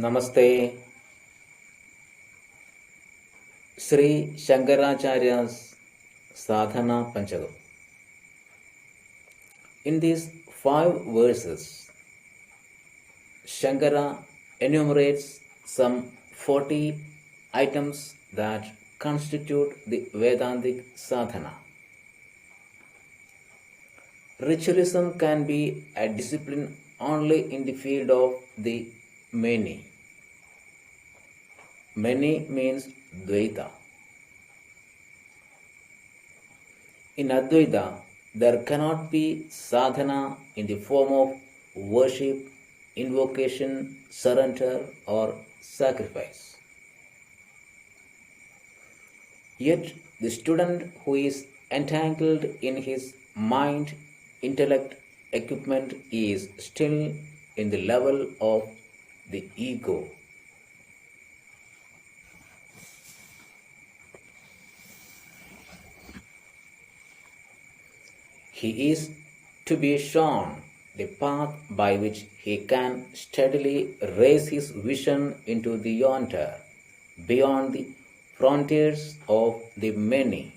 Namaste, Sri Shankaracharya'S sadhanapanchakam. In these 5 verses, Shankara enumerates some 40 items that constitute the Vedantic sadhana. Ritualism can be a discipline only in the field of the many. Many means Dvaita. In Advaita, there cannot be sadhana in the form of worship, invocation, surrender, or sacrifice. Yet, the student who is entangled in his mind, intellect, equipment is still in the level of the ego. He is to be shown the path by which he can steadily raise his vision into the yonder, beyond the frontiers of the many,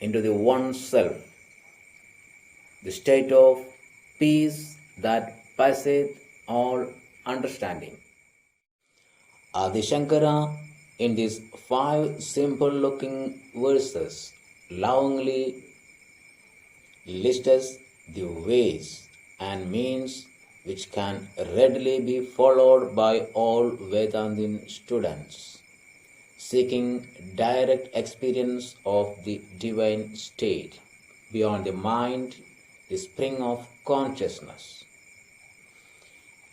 into the one self, the state of peace that passeth all understanding. Adi Shankara, in these 5 simple-looking verses, lovingly lists the ways and means which can readily be followed by all Vedantin students seeking direct experience of the divine state beyond the mind, the spring of consciousness.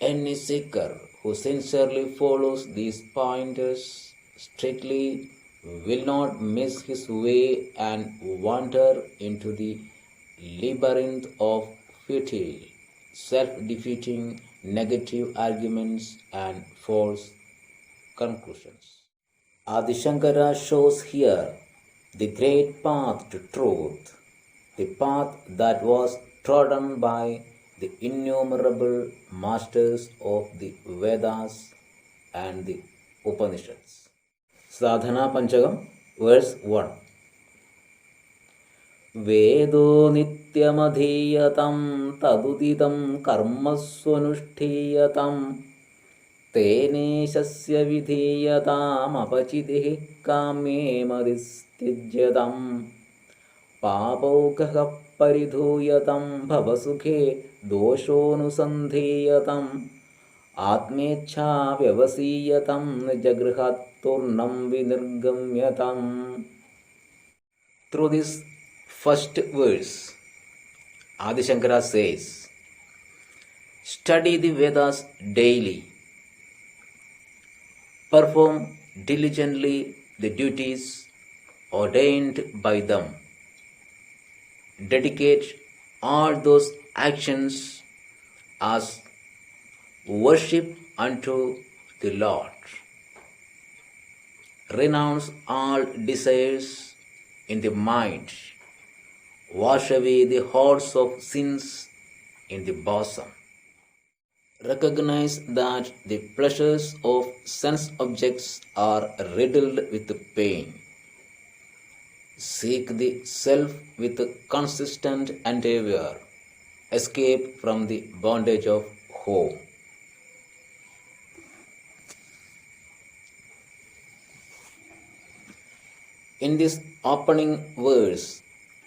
Any seeker who sincerely follows these pointers strictly will not miss his way and wander into the labyrinth of futile, self-defeating negative arguments and false conclusions. Adi Shankara shows here the great path to truth, the path that was trodden by the innumerable masters of the Vedas and the Upanishads. Sadhana Panchakam, verse 1. वेदो नित्यमधीयतं तदुदितं कर्मस्वनुष्ठीयतं तेनेशस्य विधीयतामपचितिः काम्ये मदिस्त्यज्यतं पापौघः परिधूयतं भवसुखे दोषोऽनुसन्धीयतम् आत्मेच्छा व्यवसीयतं निजगृहात् तूर्णं विनिर्गम्यतम्. Through this first verse, Adi Shankara says, study the Vedas daily, perform diligently the duties ordained by them, dedicate all those actions as worship unto the Lord, renounce all desires in the mind, wash away the hordes of sins in the bosom. Recognize that the pleasures of sense objects are riddled with pain. Seek the self with consistent endeavor. Escape from the bondage of home. In this opening verse,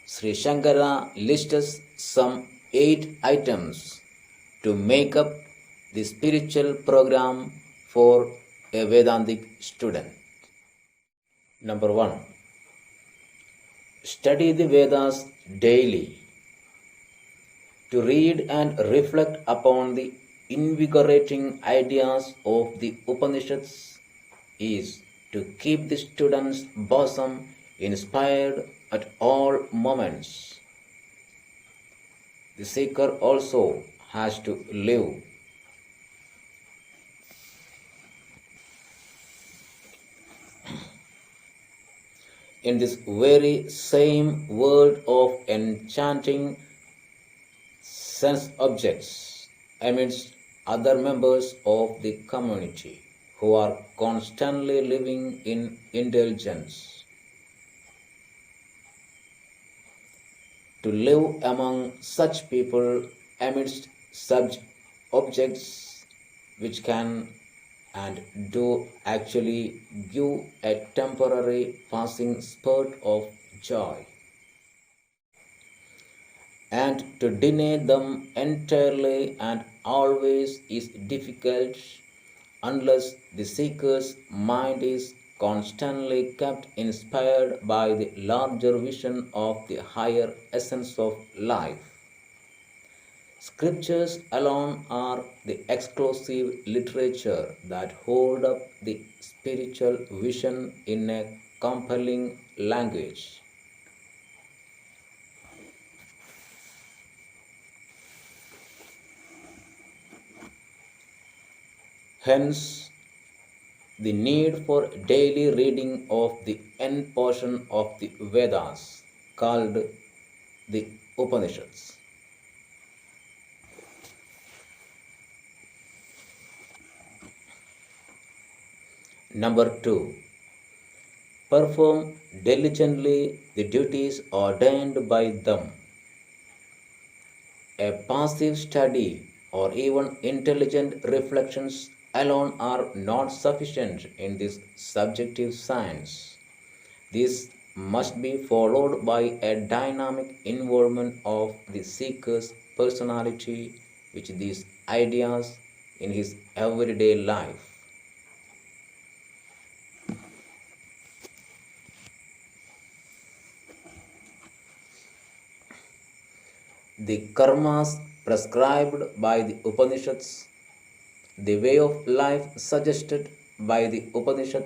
Sri Shankara lists some 8 items to make up the spiritual program for a Vedantic student. Number 1. Study the Vedas daily. To read and reflect upon the invigorating ideas of the Upanishads is to keep the student's bosom inspired at all moments. The seeker also has to live in this very same world of enchanting sense objects amidst other members of the community who are constantly living in indulgence. To live among such people amidst such objects which can and do actually give a temporary passing spurt of joy, and to deny them entirely and always is difficult unless the seeker's mind is constantly kept inspired by the larger vision of the higher essence of life. Scriptures alone are the exclusive literature that hold up the spiritual vision in a compelling language. Hence, the need for daily reading of the end portion of the Vedas called the Upanishads. Number 2. Perform diligently the duties ordained by them. A passive study or even intelligent reflections alone are not sufficient in this subjective science. This must be followed by a dynamic involvement of the seeker's personality with these ideas in his everyday life. The karmas prescribed by the Upanishads, the way of life suggested by the Upanishad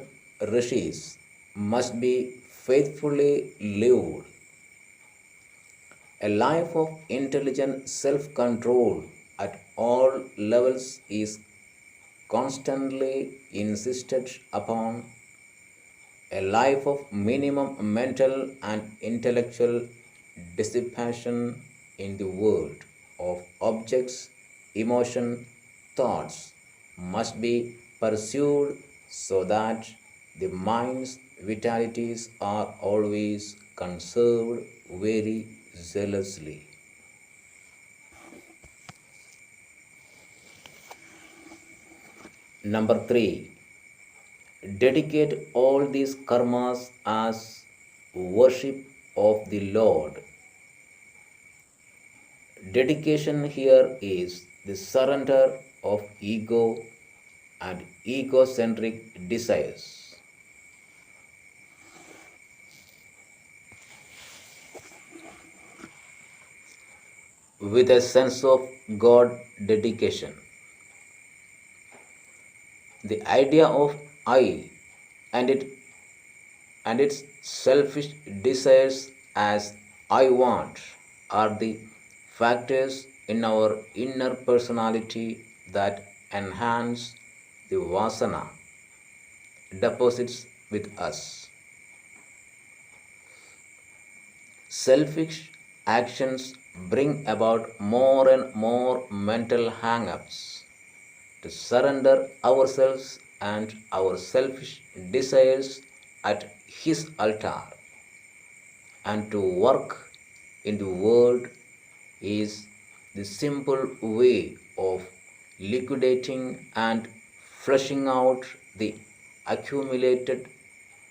rishis, must be faithfully lived. A life of intelligent self control at all levels is constantly insisted upon. A life of minimum mental and intellectual dissipation in the world of objects, emotion, thoughts must be pursued so that the mind's vitalities are always conserved very zealously. Number 3. Dedicate all these karmas as worship of the Lord. Dedication here is the surrender of ego and egocentric desires. With a sense of God dedication. The idea of I and its selfish desires as I want are the factors in our inner personality that enhance the vasana deposits with us. Selfish actions bring about more and more mental hang ups. To surrender ourselves and our selfish desires at His altar and to work in the world is the simple way of liquidating and flushing out the accumulated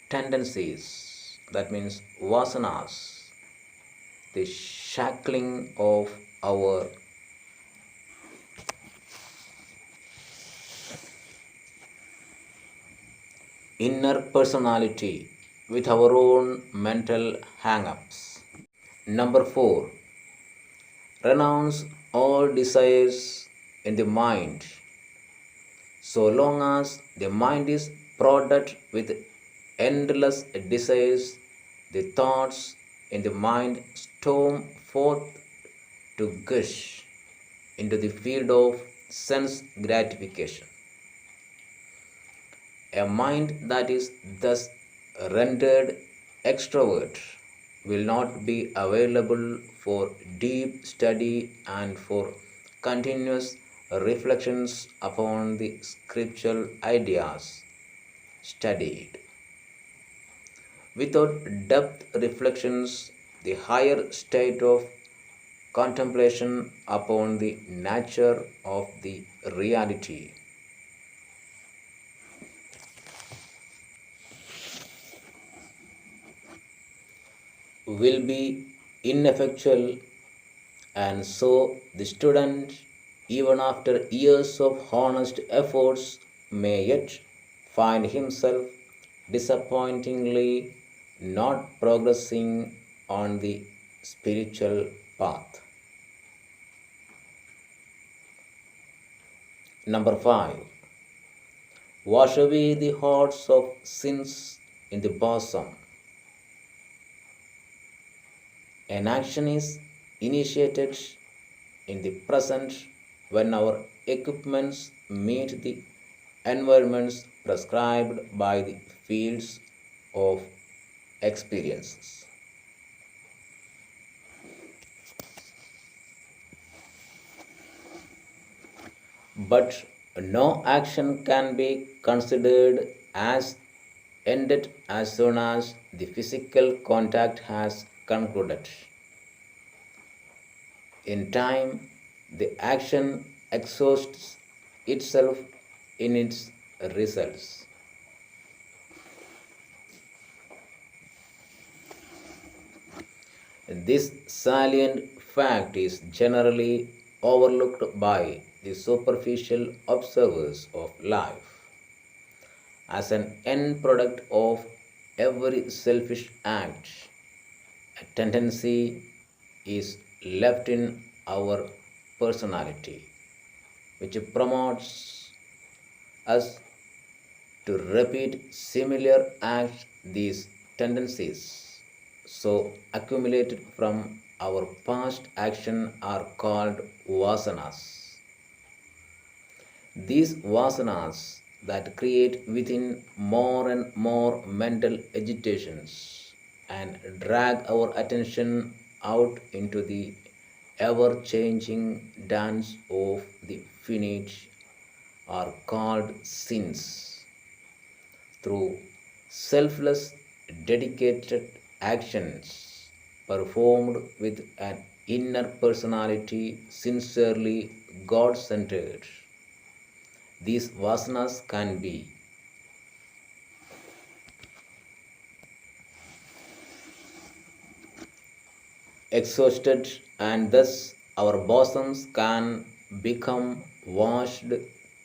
tendencies, that means vasanas, the shackling of our inner personality with our own mental hang ups. Number 4. Renounce all desires in the mind. So long as the mind is prodded with endless desires, the thoughts in the mind storm forth to gush into the field of sense gratification. A mind that is thus rendered extrovert will not be available for deep study and for continuous reflections upon the scriptural ideas studied. Without depth reflections, the higher state of contemplation upon the nature of the reality will be ineffectual, and so the student, even after years of honest efforts, may yet find himself disappointingly not progressing on the spiritual path. Number 5. Wash away the hordes of sins in the bosom. An action is initiated in the present when our equipments meet the environments prescribed by the fields of experiences. But no action can be considered as ended as soon as the physical contact has concluded. In time, the action exhausts itself in its results. This salient fact is generally overlooked by the superficial observers of life. As an end product of every selfish act, a tendency is left in our personality, which promotes us to repeat similar acts. These tendencies, so accumulated from our past action, are called vasanas. These vasanas that create within more and more mental agitations and drag our attention out into the ever changing dance of the finite are called sins. Through selfless, dedicated actions performed with an inner personality sincerely God centered, these vasanas can be exhausted, and thus our bosoms can become washed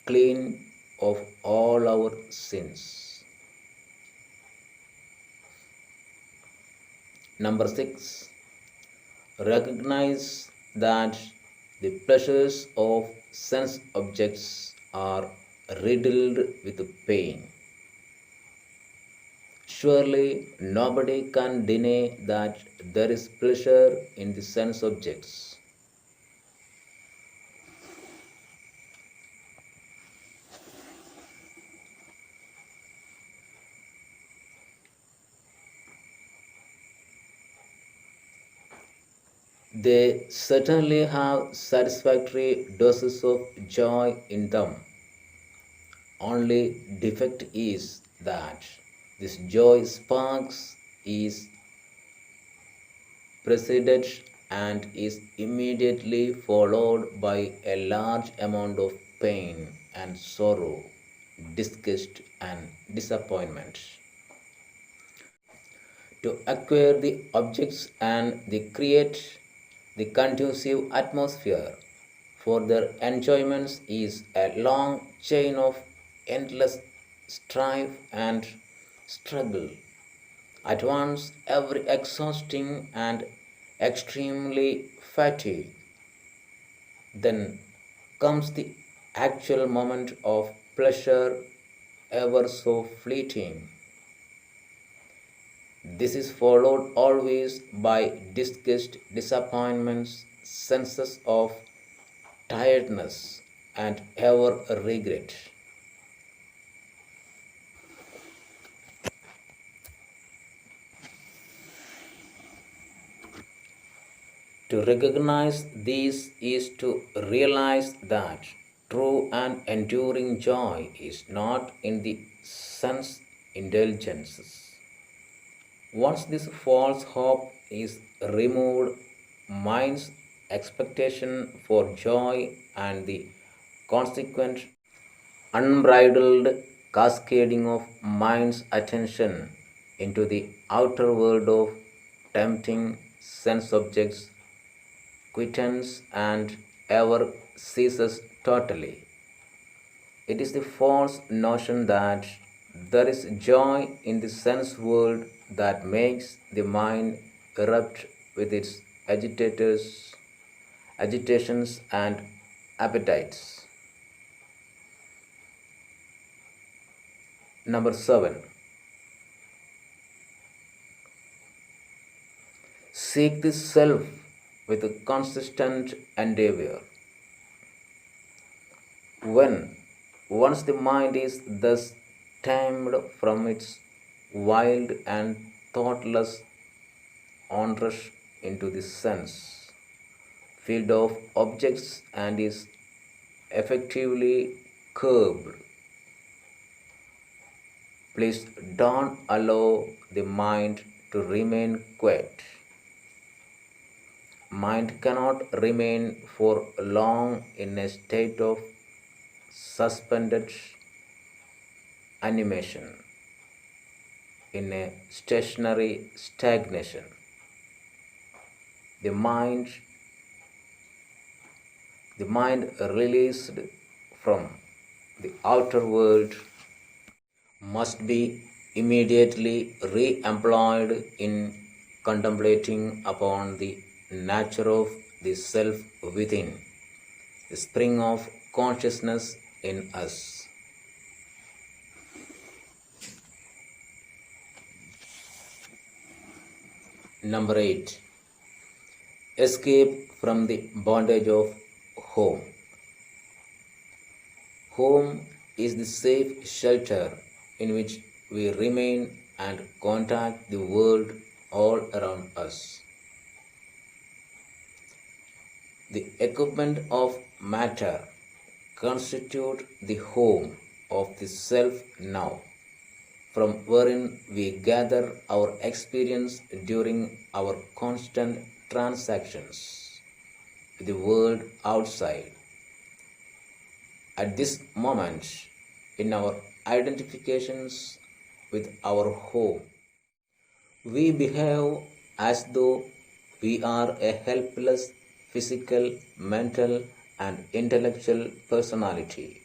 clean of all our sins. Number 6. Recognize that the pleasures of sense objects are riddled with pain. Surely nobody can deny that there is pleasure in the sense objects. They certainly have satisfactory doses of joy in them. Only defect is that this joy sparks is preceded and is immediately followed by a large amount of pain and sorrow, disgust and disappointment. To acquire the objects and they create the conducive atmosphere for their enjoyments is a long chain of endless strife and struggle, at once every exhausting and extremely fatiguing. Then comes the actual moment of pleasure, ever so fleeting. This is followed always by disgust, disappointments, senses of tiredness, and ever regret. To recognize these is to realize that True and enduring joy is not in the sense indulgences. Once this false hope is removed, mind's expectation for joy and the consequent unbridled cascading of mind's attention into the outer world of tempting sense objects quittens and ever ceases totally. It is the false notion that there is joy in the sense world that makes the mind erupt with its agitations and appetites. Number 7. Seek the self with a consistent endeavor. When once the mind is thus tamed from its wild and thoughtless onrush into the sense field of objects and is effectively curbed, please don't allow the mind to remain quiet. Mind cannot remain for long in a state of suspended animation, in a stationary stagnation. The mind, the mind released from the outer world must be immediately re-employed in contemplating upon the nature of the self within, the spring of consciousness in us. Number 8. Escape from the bondage of home. Home is the safe shelter in which we remain and contact the world all around us. The equipment of matter constitute the home of the self now, from wherein we gather our experience during our constant transactions with the world outside. At this moment, in our identifications with our home, we behave as though we are a helpless physical, mental, and intellectual personality,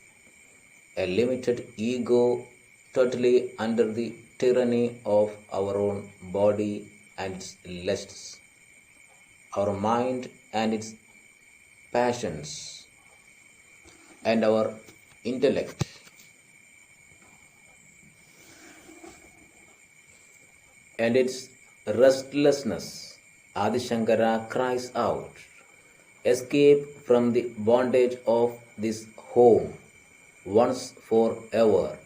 a limited ego totally under the tyranny of our own body and its lusts, our mind and its passions, and our intellect and its restlessness. Adi Shankara cries out, escape from the bondage of this home once for ever.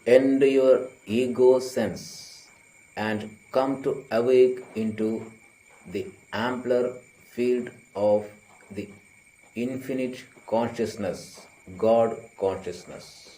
End your ego sense and come to awake into the ampler field of the infinite consciousness, God consciousness.